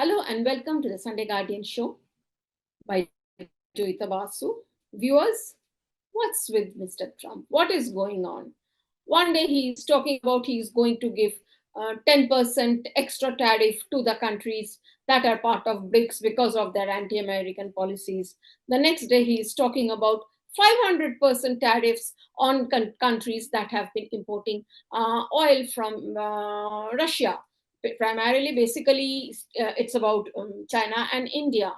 Hello and welcome to the Sunday Guardian show by Joyeeta Basu. Viewers, what's with Mr. Trump? What is going on? One day he's talking about he's going to give 10% extra tariff to the countries that are part of BRICS because of their anti-American policies. The next day he's talking about 500% tariffs on countries that have been importing oil from Russia. Primarily, basically, it's about China and India.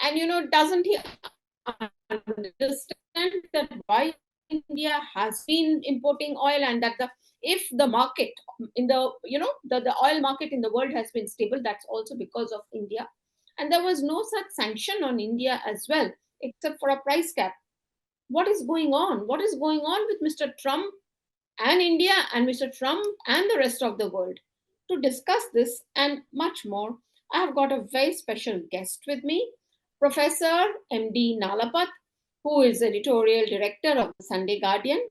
And doesn't he understand that why India has been importing oil, and that if the market in the oil market in the world has been stable, that's also because of India. And there was no such sanction on India as well, except for a price cap. What is going on? What is going on with Mr. Trump and India and Mr. Trump and the rest of the world? To discuss this and much more, I have got a very special guest with me, Professor M.D. Nalapat, who is editorial director of the Sunday Guardian,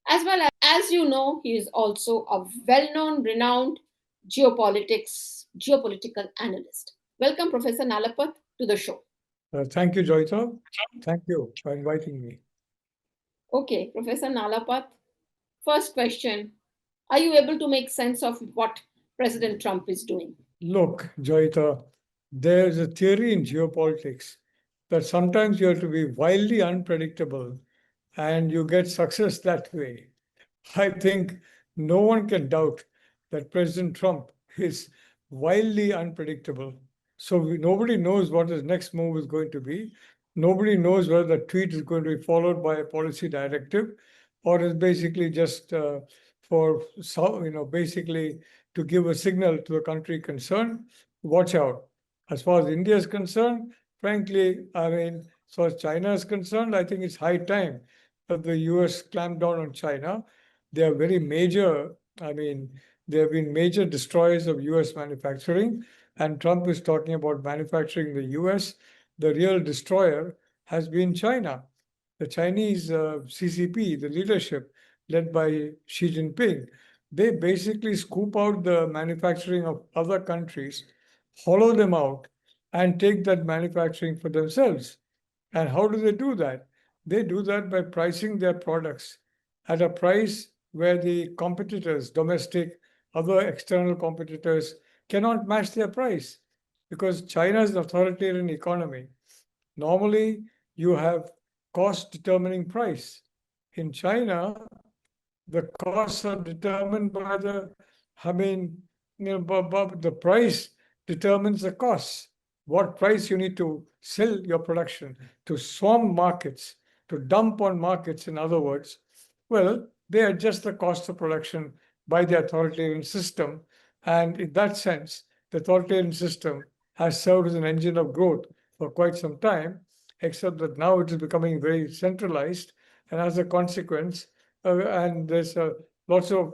as well as you know, he is also a well-known, renowned geopolitical analyst. Welcome, Professor Nalapat, to the show. Thank you, Joyeeta. Thank you for inviting me. Okay, Professor Nalapat, first question. Are you able to make sense of what President Trump is doing? Look, Joyeeta, there's a theory in geopolitics that sometimes you have to be wildly unpredictable and you get success that way. I think no one can doubt that President Trump is wildly unpredictable. So nobody knows what his next move is going to be. Nobody knows whether the tweet is going to be followed by a policy directive or is basically just basically to give a signal to the country concerned, watch out. As far as India is concerned, frankly, as far as China is concerned, I think it's high time that the US clamp down on China. They are very major, they have been major destroyers of US manufacturing, and Trump is talking about manufacturing in the US. The real destroyer has been China. The Chinese CCP, the leadership led by Xi Jinping, they basically scoop out the manufacturing of other countries, hollow them out, and take that manufacturing for themselves. And how do they do that? They do that by pricing their products at a price where the competitors, domestic, other external competitors, cannot match their price because China is an authoritarian economy. Normally, you have cost determining price. In China, the costs are determined by the price determines the costs. What price you need to sell your production, to swarm markets, to dump on markets, in other words. Well, they adjust the cost of production by the authoritarian system. And in that sense, the authoritarian system has served as an engine of growth for quite some time, except that now it is becoming very centralized. And as a consequence, and there's lots of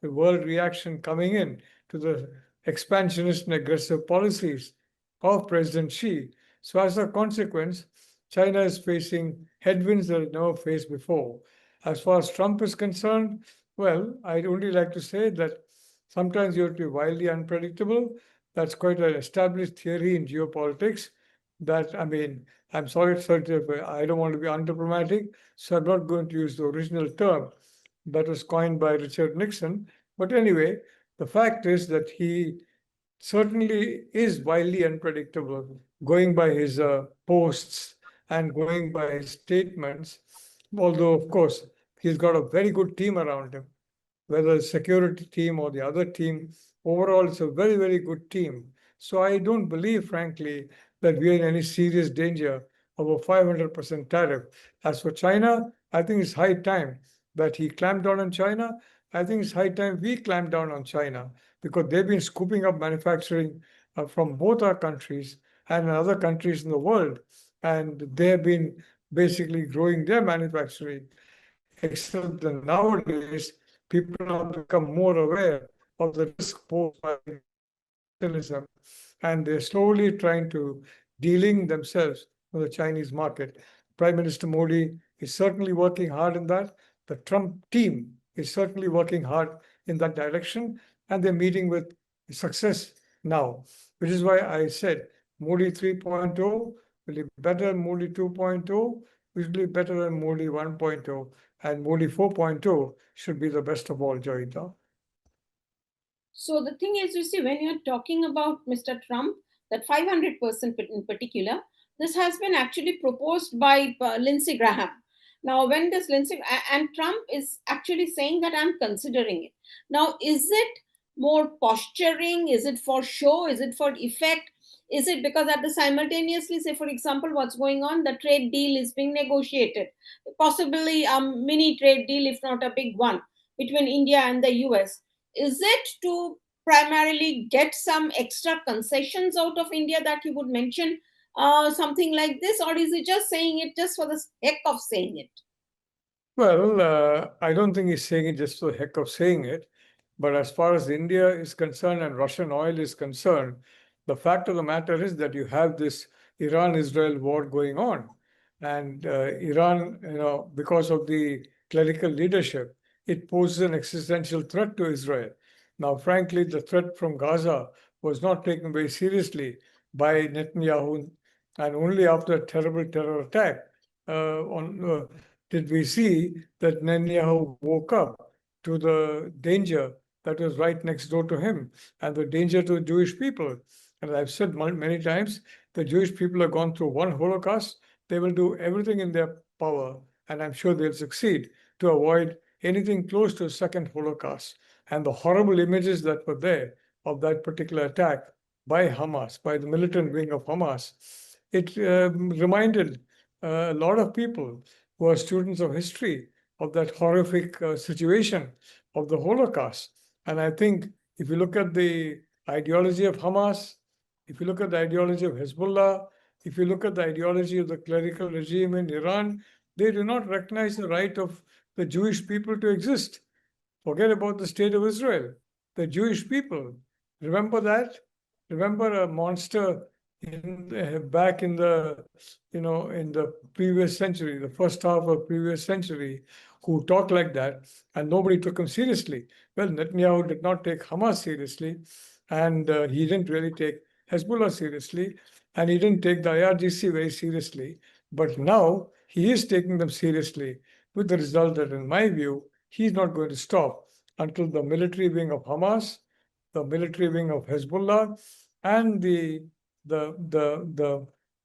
world reaction coming in to the expansionist and aggressive policies of President Xi. So as a consequence, China is facing headwinds that it never faced before. As far as Trump is concerned, well, I'd only like to say that sometimes you have to be wildly unpredictable. That's quite an established theory in geopolitics. I'm sorry, I don't want to be undiplomatic, so I'm not going to use the original term that was coined by Richard Nixon. But anyway, the fact is that he certainly is wildly unpredictable, going by his posts and going by his statements. Although, of course, he's got a very good team around him, whether the security team or the other team. Overall, it's a very, very good team. So I don't believe, frankly, that we are in any serious danger of a 500% tariff. As for China, I think it's high time that he clamped down on China. I think it's high time we clamp down on China because they've been scooping up manufacturing from both our countries and other countries in the world. And they've been basically growing their manufacturing, except that nowadays people have become more aware of the risk posed by capitalism, and they're slowly trying to de-link themselves from the Chinese market. Prime Minister Modi is certainly working hard in that. The Trump team is certainly working hard in that direction, and they're meeting with success now. which is why I said Modi 3.0 will be better than Modi 2.0, which will be better than Modi 1.0, and Modi 4.0 should be the best of all, Joyeeta. So the thing is, you see, when you're talking about Mr. Trump, that 500% in particular, this has been actually proposed by Lindsey Graham. Now, when this and Trump is actually saying that I'm considering it. Now, is it more posturing? Is it for show? Is it for effect? Is it because at the simultaneously, say for example, what's going on? The trade deal is being negotiated, possibly a mini trade deal, if not a big one, between India and the US. Is it to primarily get some extra concessions out of India that you would mention, something like this, or is he just saying it just for the heck of saying it? Well, I don't think he's saying it just for the heck of saying it. But as far as India is concerned and Russian oil is concerned, the fact of the matter is that you have this Iran-Israel war going on. And Iran, because of the clerical leadership, it poses an existential threat to Israel. Now, frankly, the threat from Gaza was not taken very seriously by Netanyahu. And only after a terrible terror attack did we see that Netanyahu woke up to the danger that was right next door to him and the danger to the Jewish people. And I've said many times, the Jewish people have gone through one Holocaust. They will do everything in their power, and I'm sure they'll succeed to avoid anything close to a second Holocaust. And the horrible images that were there of that particular attack by Hamas, by the militant wing of Hamas, it reminded a lot of people who are students of history of that horrific situation of the Holocaust. And I think if you look at the ideology of Hamas, if you look at the ideology of Hezbollah, if you look at the ideology of the clerical regime in Iran, they do not recognize the right of the Jewish people to exist. Forget about the state of Israel. The Jewish people, remember that? Remember a monster back in the in the previous century, the first half of previous century, who talked like that, and nobody took him seriously. Well, Netanyahu did not take Hamas seriously, and he didn't really take Hezbollah seriously, and he didn't take the IRGC very seriously. But now he is taking them seriously, with the result that, in my view, he's not going to stop until the military wing of Hamas, the military wing of Hezbollah, and the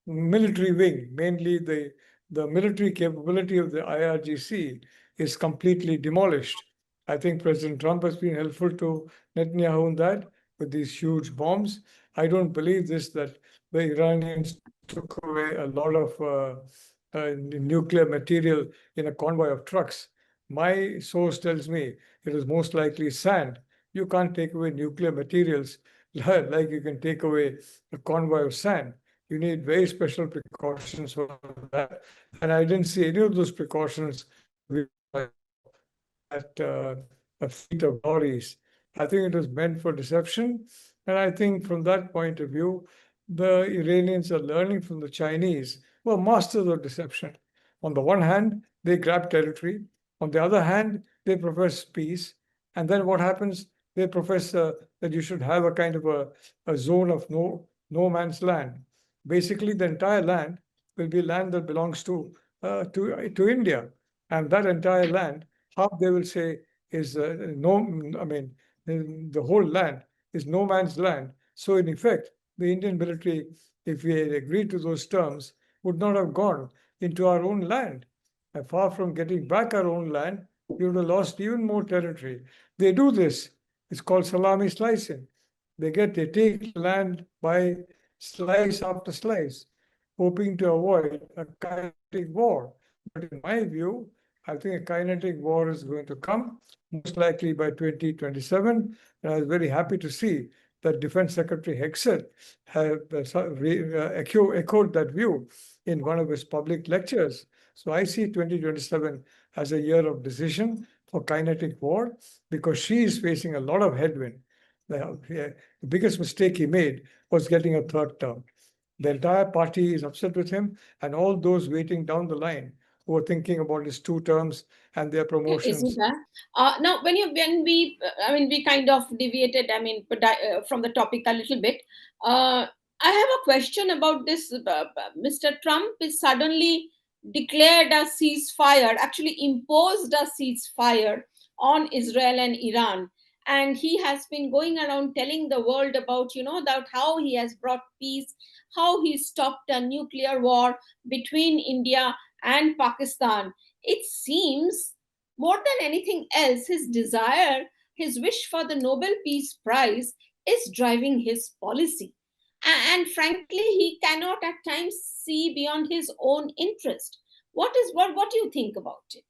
military wing, mainly the military capability of the IRGC, is completely demolished. I think President Trump has been helpful to Netanyahu in that with these huge bombs. I don't believe this, that the Iranians took away a lot of nuclear material in a convoy of trucks. My source tells me it was most likely sand. You can't take away nuclear materials like you can take away a convoy of sand. You need very special precautions for that. And I didn't see any of those precautions at a fleet of lorries. I think it was meant for deception. And I think from that point of view, the Iranians are learning from the Chinese, who are masters of deception. On the one hand, they grab territory. On the other hand, they profess peace. And then what happens? They profess that you should have a kind of a zone of no man's land. Basically, the entire land will be land that belongs to India. And that entire land, half they will say is no, I mean, the whole land is no man's land. So in effect, the Indian military, if we had agreed to those terms, would not have gone into our own land. And far from getting back our own land, we would have lost even more territory. They do this. It's called salami slicing. They take land by slice after slice, hoping to avoid a kinetic war. But in my view, I think a kinetic war is going to come, most likely by 2027. And I was very happy to see that Defense Secretary Hexet have echoed that view in one of his public lectures. So I see 2027 as a year of decision for kinetic war because she is facing a lot of headwind. The biggest mistake he made was getting a third term. The entire party is upset with him, and all those waiting down the line who are thinking about his 2 terms and their Isn't promotions. that? Now, I mean, we kind of deviated, I mean, from the topic a little bit. Uh, I have a question about this. Mr. Trump is suddenly declared a ceasefire, actually imposed a ceasefire on Israel and Iran. And he has been going around telling the world about, that how he has brought peace, how he stopped a nuclear war between India and Pakistan. It seems more than anything else, his desire, his wish for the Nobel Peace Prize is driving his policy. And frankly, he cannot at times see beyond his own interest. What do you think about it?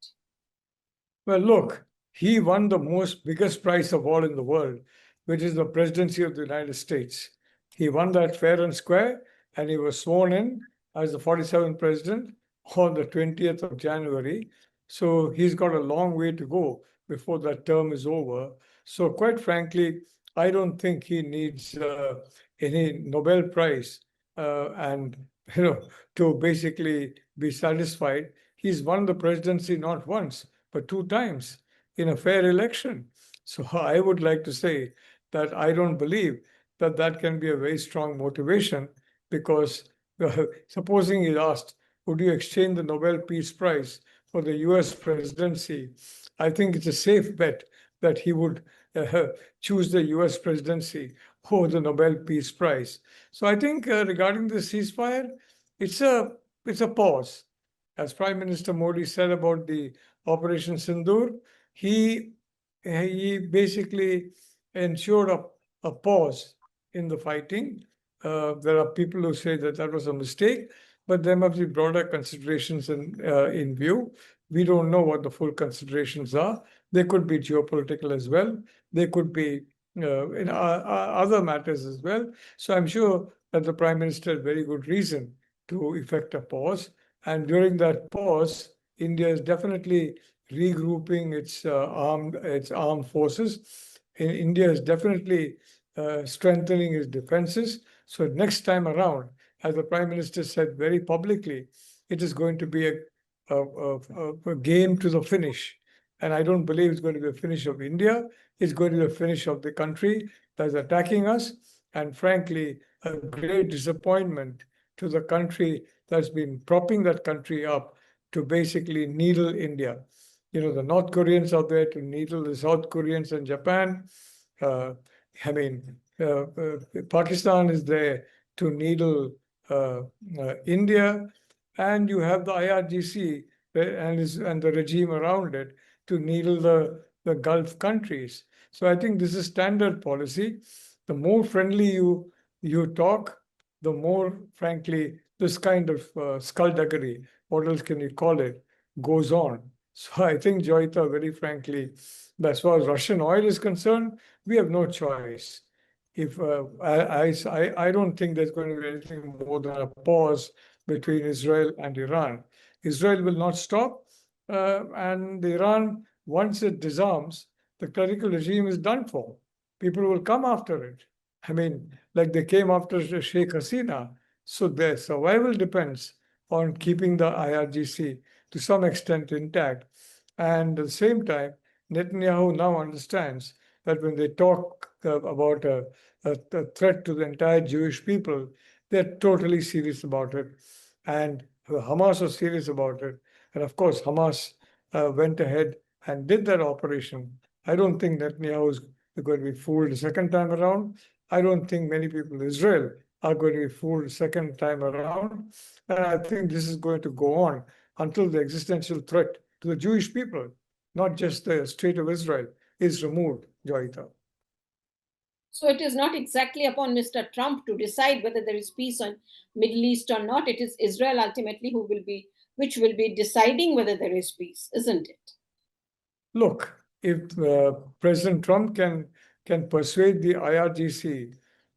Well, look, he won the most biggest prize of all in the world, which is the presidency of the United States. He won that fair and square, and he was sworn in as the 47th president on the 20th of January. So he's got a long way to go before that term is over. So, quite frankly, I don't think he needs any Nobel Prize and to basically be satisfied. He's won the presidency not once but 2 times in a fair election. So I would like to say that I don't believe that that can be a very strong motivation because supposing he's asked, would you exchange the Nobel Peace Prize for the US presidency? I think it's a safe bet that he would uh, choose the US presidency over the Nobel Peace Prize. So I think regarding the ceasefire, it's a it's a pause. As Prime Minister Modi said about the Operation Sindoor, he he basically ensured a pause in the fighting. There are people who say that that was a mistake, but there must be broader considerations in view. We don't know what the full considerations are. They could be geopolitical as well. They could be in other matters as well. So I'm sure that the Prime Minister had very good reason to effect a pause. And during that pause, India is definitely regrouping its armed forces. India is definitely strengthening its defenses. So next time around, as the Prime Minister said very publicly, it is going to be a game to the finish. And I don't believe it's going to be a finish of India. It's going to be a finish of the country that's attacking us. And frankly, a great disappointment to the country that's been propping that country up to basically needle India. The North Koreans are there to needle the South Koreans and Japan. Uh, I mean, Pakistan is there to needle India, and you have the IRGC and the regime around it to needle the Gulf countries. So I think this is standard policy. The more friendly you talk, the more, frankly, this kind of skullduggery, what else can you call it, goes on. So I think, Joyeeta, very frankly, as far as Russian oil is concerned, we have no choice. If I don't think there's going to be anything more than a pause between Israel and Iran. Israel will not stop, and Iran, once it disarms, the clerical regime is done for. People will come after it. I mean, like they came after Sheikh Hasina. So their survival depends on keeping the IRGC to some extent intact. And at the same time, Netanyahu now understands that when they talk about a threat to the entire Jewish people, they're totally serious about it. And Hamas was serious about it. And of course, Hamas went ahead and did that operation. I don't think Netanyahu is going to be fooled a second time around. I don't think many people in Israel are going to be fooled a second time around. And I think this is going to go on until the existential threat to the Jewish people, not just the state of Israel, is removed, Joyeeta. So it is not exactly upon Mr. Trump to decide whether there is peace on Middle East or not. It is Israel ultimately which will be deciding whether there is peace, isn't it? Look, if President Trump can persuade the IRGC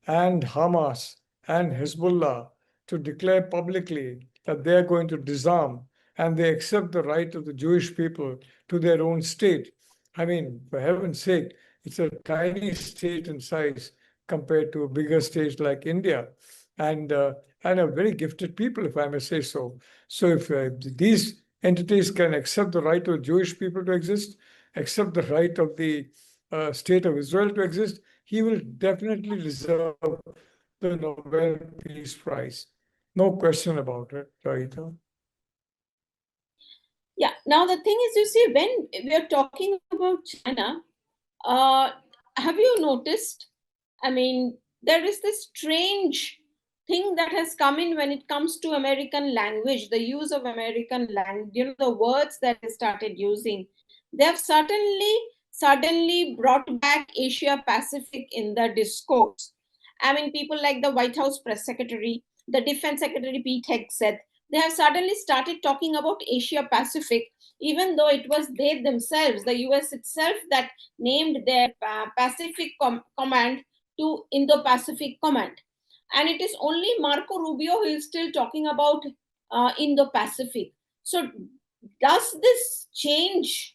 and Hamas and Hezbollah to declare publicly that they are going to disarm and they accept the right of the Jewish people to their own state, I mean, for heaven's sake, it's a tiny state in size compared to a bigger state like India, and a very gifted people, if I may say so. So if these entities can accept the right of Jewish people to exist, accept the right of the state of Israel to exist, he will definitely deserve the Nobel Peace Prize. No question about it, Joyeeta. Yeah. Now the thing is, you see, when we are talking about China, uh, have you noticed? I mean, there is this strange thing that has come in when it comes to American language, the use of American language, the words that they started using. They have suddenly brought back Asia Pacific in the discourse. I mean, people like the White House press secretary, the defense secretary Pete Hegseth, they have suddenly started talking about Asia Pacific, even though it was they themselves, the US itself, that named their Pacific Command to Indo-Pacific Command. And it is only Marco Rubio who is still talking about Indo-Pacific. So does this change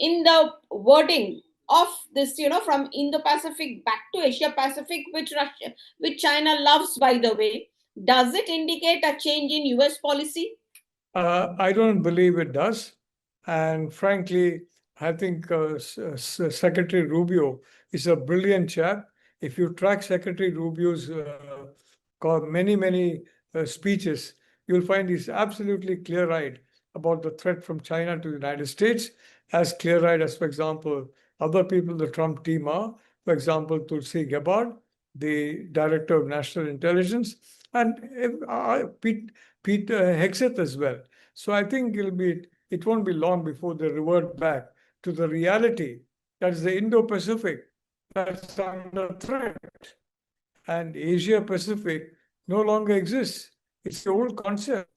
in the wording of this, from Indo-Pacific back to Asia-Pacific, which China loves, by the way, does it indicate a change in US policy? I don't believe it does. And frankly, I think Secretary Rubio is a brilliant chap. If you track Secretary Rubio's many speeches, you'll find he's absolutely clear-eyed about the threat from China to the United States, as clear-eyed as, for example, other people the Trump team are. For example, Tulsi Gabbard, the Director of National Intelligence, and Pete Hegseth as well. So I think it won't be long before they revert back to the reality that is the Indo-Pacific that's under threat. And Asia-Pacific no longer exists. It's the old concept.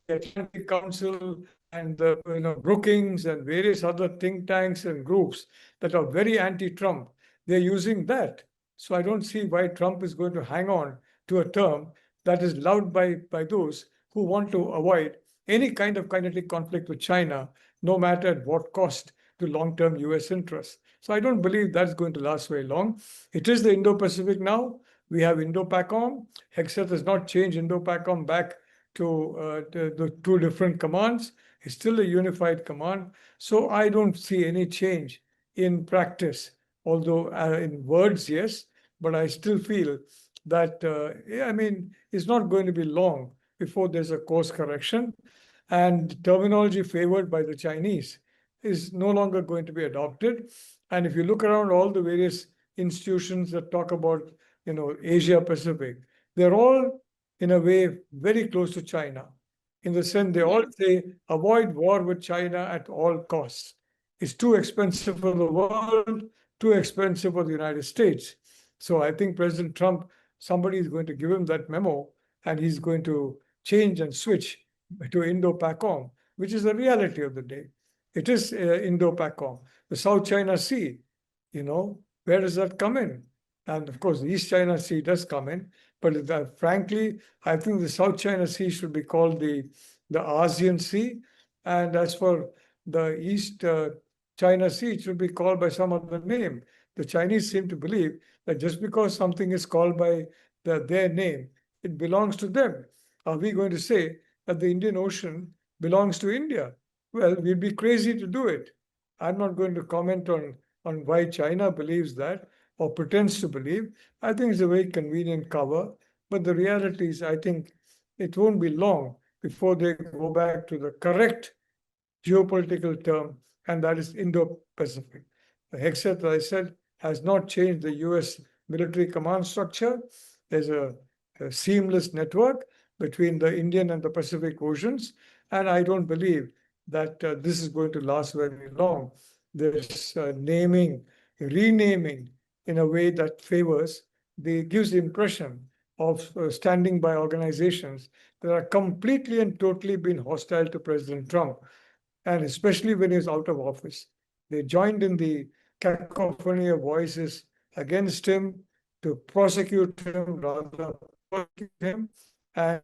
The Atlantic Council and the Brookings and various other think tanks and groups that are very anti-Trump, they're using that. So I don't see why Trump is going to hang on to a term that is loved by those who want to avoid any kind of kinetic conflict with China, no matter at what cost to long-term US interests. So I don't believe that's going to last very long. It is the Indo-Pacific now. We have Indo-PACOM. Hegseth has not changed Indo-PACOM back to the two different commands. It's still a unified command. So I don't see any change in practice, although in words, yes, but I still feel that, it's not going to be long before there's a course correction. And terminology favored by the Chinese is no longer going to be adopted. And if you look around all the various institutions that talk about, Asia Pacific, they're all in a way very close to China. In the sense they all say avoid war with China at all costs. It's too expensive for the world, too expensive for the United States. So I think President Trump, somebody is going to give him that memo, and he's going to change and switch to Indo-PACOM, which is the reality of the day. It is Indo-PACOM. The South China Sea, where does that come in? And of course, the East China Sea does come in. But frankly, I think the South China Sea should be called the ASEAN Sea. And as for the East China Sea, it should be called by some other name. The Chinese seem to believe that just because something is called by their name, it belongs to them. Are we going to say that the Indian Ocean belongs to India? Well, we'd be crazy to do it. I'm not going to comment on why China believes that or pretends to believe. I think it's a very convenient cover. But the reality is, I think it won't be long before they go back to the correct geopolitical term, and that is Indo-Pacific. The Hegseth, as I said, has not changed the US military command structure. There's a seamless network between the Indian and the Pacific Oceans, and I don't believe that this is going to last very long. There's renaming in a way that gives the impression of standing by organizations that are completely and totally been hostile to President Trump, and especially when he's out of office. They joined in the cacophony of voices against him to prosecute him, rather persecute him. And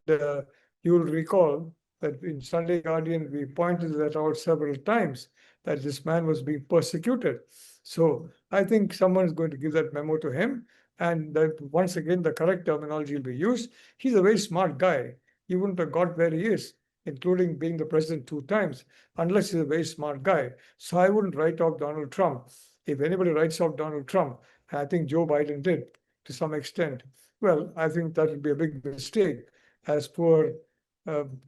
you'll recall that in Sunday Guardian, we pointed that out several times, that this man was being persecuted. So I think someone is going to give that memo to him, and that once again, the correct terminology will be used. He's a very smart guy. He wouldn't have got where he is including being the president 2 times, unless he's a very smart guy. So I wouldn't write off Donald Trump. If anybody writes off Donald Trump, and I think Joe Biden did to some extent, well, I think that would be a big mistake, as poor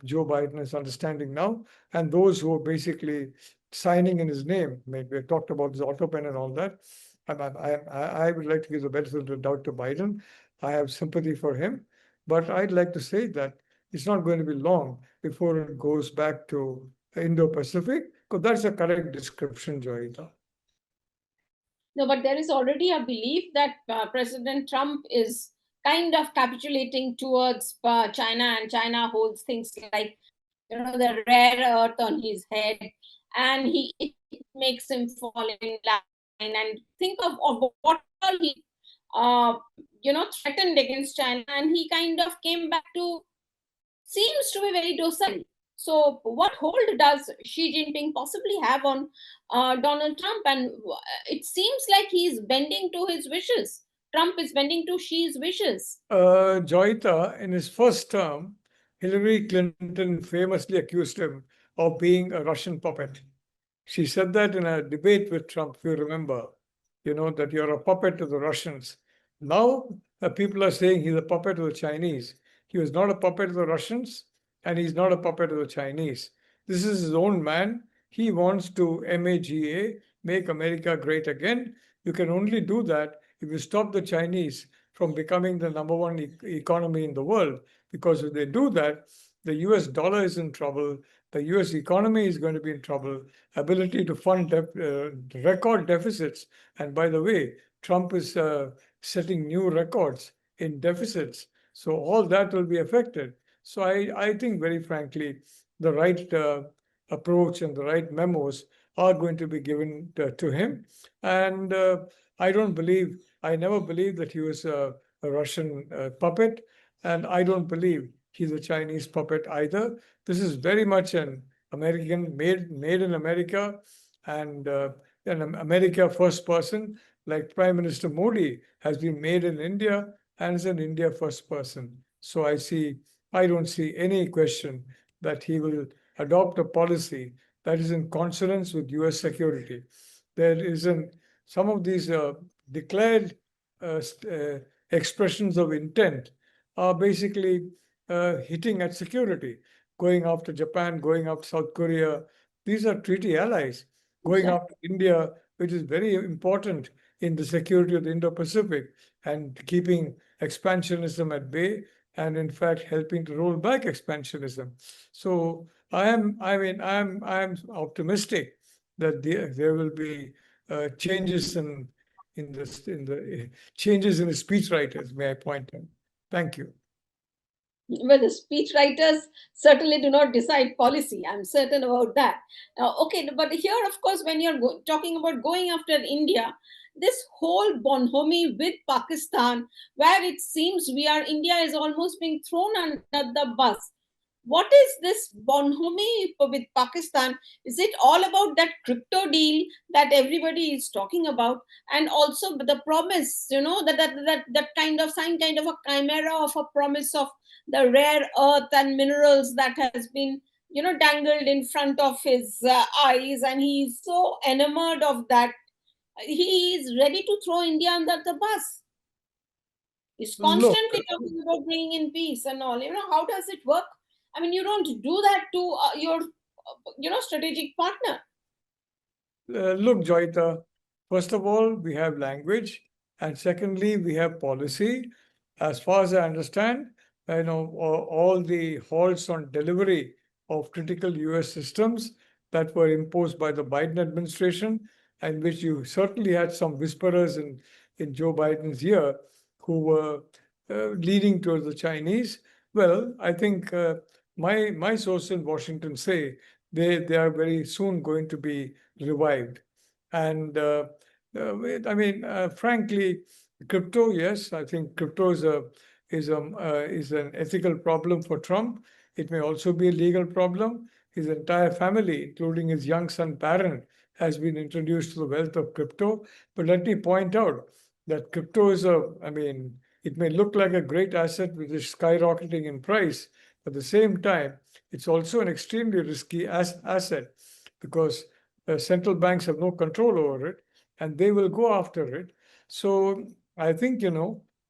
Joe Biden is understanding now. And those who are basically signing in his name, I mean, we talked about his auto pen and all that. I would like to give the benefit of the doubt to Biden. I have sympathy for him, but I'd like to say that it's not going to be long before it goes back to Indo-Pacific, because that's a correct description, Joyeeta. No, but there is already a belief that President Trump is kind of capitulating towards China, and China holds things like, the rare earth on his head, and it makes him fall in line and think of what all he threatened against China, and he kind of came back to seems to be very docile. So, what hold does Xi Jinping possibly have on Donald Trump? And it seems like he's bending to his wishes. Trump is bending to Xi's wishes. Joyita, in his first term, Hillary Clinton famously accused him of being a Russian puppet. She said that in a debate with Trump, if you remember, that you're a puppet to the Russians. Now, people are saying he's a puppet to the Chinese. He was not a puppet to the Russians, and he's not a puppet to the Chinese. This is his own man. He wants to MAGA, make America great again. You can only do that if you stop the Chinese from becoming the number one economy in the world. Because if they do that, the US dollar is in trouble, the US economy is going to be in trouble, ability to fund record deficits. And by the way, Trump is setting new records in deficits. So all that will be affected. So I think, very frankly, the right approach and the right memos are going to be given to him. And I never believed that he was a Russian puppet. And I don't believe he's a Chinese puppet either. This is very much an American, made in America, and an America first person, like Prime Minister Modi has been made in India and is an India first person. So I don't see any question that he will adopt a policy that is in consonance with US security. There isn't some of these declared expressions of intent are basically hitting at security, going after Japan, going after South Korea. These are treaty allies. Going after India, which is very important in the security of the Indo-Pacific, and keeping expansionism at bay, and in fact helping to roll back expansionism. So I'm optimistic that there will be changes in the changes in the speechwriters. May I point out? Thank you. Well, the speechwriters certainly do not decide policy. I'm certain about that. Okay, but here, of course, when you're talking about going after India, this whole bonhomie with Pakistan, where it seems India is almost being thrown under the bus. What is this bonhomie with Pakistan? Is it all about that crypto deal that everybody is talking about, and also the promise, that kind of a chimera of a promise of the rare earth and minerals that has been, dangled in front of his eyes, and he is so enamored of that, he is ready to throw India under the bus. He's Look, constantly talking about bringing in peace and all. How does it work? I mean, you don't do that to your, strategic partner. Look, Joyita, first of all, we have language, and secondly, we have policy. As far as I understand, all the halts on delivery of critical US systems that were imposed by the Biden administration, and which you certainly had some whisperers in Joe Biden's ear who were leading towards the Chinese. Well, I think my sources in Washington say they are very soon going to be revived. And frankly, crypto, yes, I think crypto is an ethical problem for Trump. It may also be a legal problem. His entire family, including his young son Barron, has been introduced to the wealth of crypto. But let me point out that crypto it may look like a great asset which is skyrocketing in price, At the same time, it's also an extremely risky asset because central banks have no control over it and they will go after it. So I think,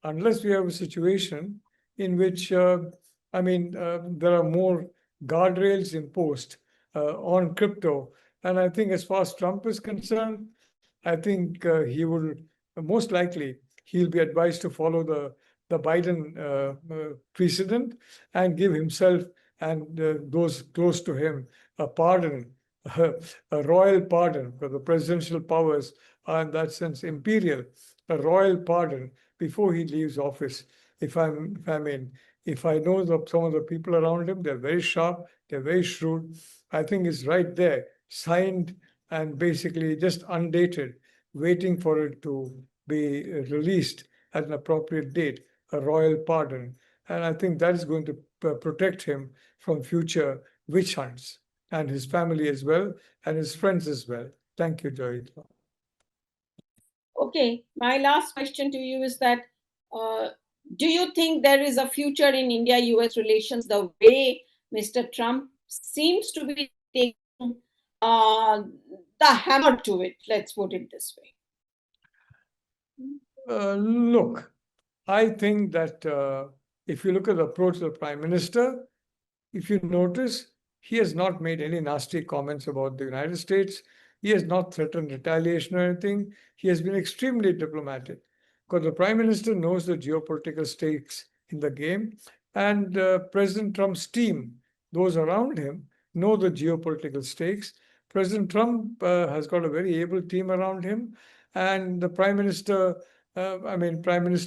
unless we have a situation in which, there are more guardrails imposed on crypto. And I think as far as Trump is concerned, I think he will most likely he'll be advised to follow the Biden precedent and give himself and those close to him a pardon, a royal pardon, because the presidential powers are in that sense imperial, a royal pardon before he leaves office. If if I know some of the people around him, they're very sharp, they're very shrewd. I think it's right there, signed and basically just undated, waiting for it to be released at an appropriate date, a royal pardon. And I think that is going to protect him from future witch hunts and his family as well and his friends as well. Thank you, Joyeeta. Okay, my last question to you is that uh, do you think there is a future in India-US relations the way Mr. Trump seems to be taking uh, the hammer to it? Let's put it this way. Look, I think that if you look at the approach of the Prime Minister, if you notice, he has not made any nasty comments about the United States. He has not threatened retaliation or anything. He has been extremely diplomatic because the Prime Minister knows the geopolitical stakes in the game, and President Trump's team, those around him, know the geopolitical stakes. President Trump has got a very able team around him, and the Prime Minister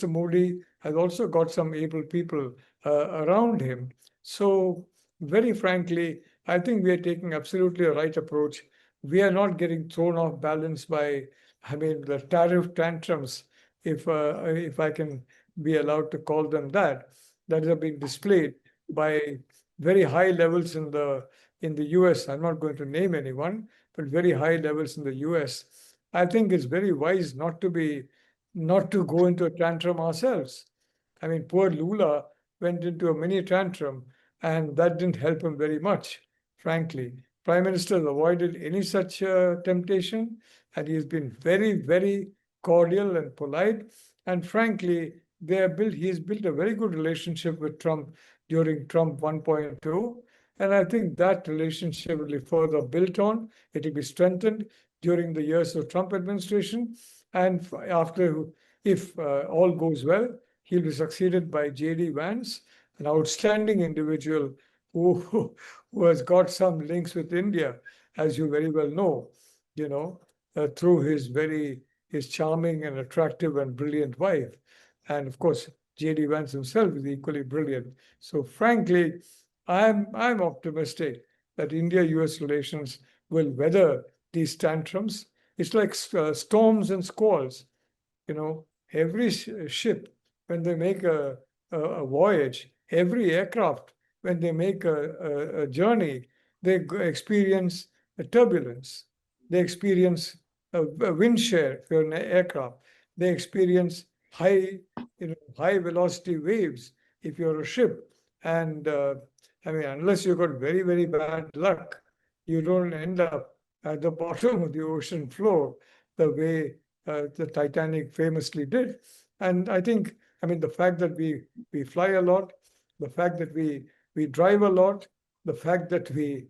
Modi has also got some able people around him. So very frankly, I think we are taking absolutely a right approach. We are not getting thrown off balance by, the tariff tantrums, if I can be allowed to call them that are being displayed by very high levels in the U.S. I'm not going to name anyone, but very high levels in the U.S. I think it's very wise not to go into a tantrum ourselves. I mean, poor Lula went into a mini tantrum and that didn't help him very much, frankly. Prime Minister has avoided any such temptation, and he has been very, very cordial and polite. And frankly, he has built a very good relationship with Trump during Trump 1.2. And I think that relationship will be further built on. It will be strengthened during the years of Trump administration. And after, if all goes well, he'll be succeeded by J.D. Vance, an outstanding individual who has got some links with India, as you very well know, through his charming and attractive and brilliant wife. And of course, J.D. Vance himself is equally brilliant. So frankly, I'm optimistic that India-US relations will weather these tantrums. It's like storms and squalls. Every ship, when they make a voyage, every aircraft, when they make a journey, they experience a turbulence. They experience a wind shear for an aircraft. They experience high velocity waves if you're a ship. And unless you've got very, very bad luck, you don't end up at the bottom of the ocean floor the way the Titanic famously did. And I think, the fact that we fly a lot, the fact that we drive a lot, the fact that we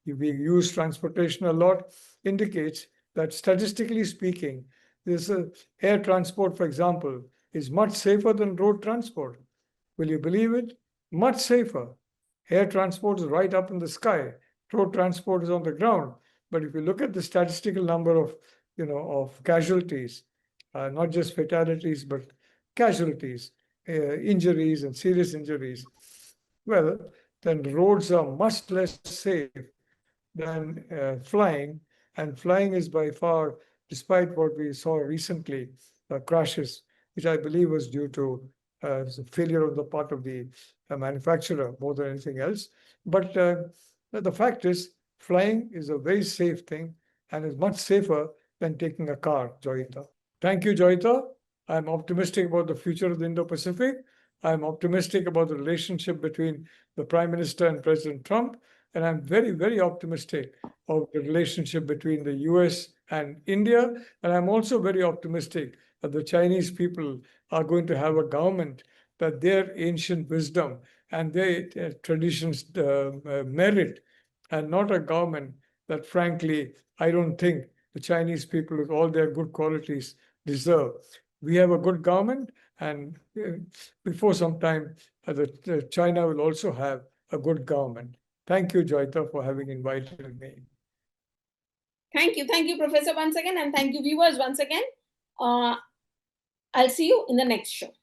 use transportation a lot indicates that statistically speaking, air transport, for example, is much safer than road transport. Will you believe it? Much safer. Air transport is right up in the sky. Road transport is on the ground. But if you look at the statistical number of casualties, not just fatalities, but casualties, injuries and serious injuries, well, then roads are much less safe than flying. And flying is by far, despite what we saw recently, crashes, which I believe was due to failure on the part of the manufacturer more than anything else. But the fact is, flying is a very safe thing and is much safer than taking a car, Joyeeta. Thank you, Joyeeta. I'm optimistic about the future of the Indo-Pacific. I'm optimistic about the relationship between the Prime Minister and President Trump, and I'm very, very optimistic of the relationship between the US and India. And I'm also very optimistic that the Chinese people are going to have a government that their ancient wisdom and their traditions merit, and not a government that, frankly, I don't think the Chinese people, with all their good qualities, deserve. We have a good government, and before some time, China will also have a good government. Thank you, Joyeeta, for having invited me. Thank you, Professor, once again, and thank you, viewers, once again. I'll see you in the next show.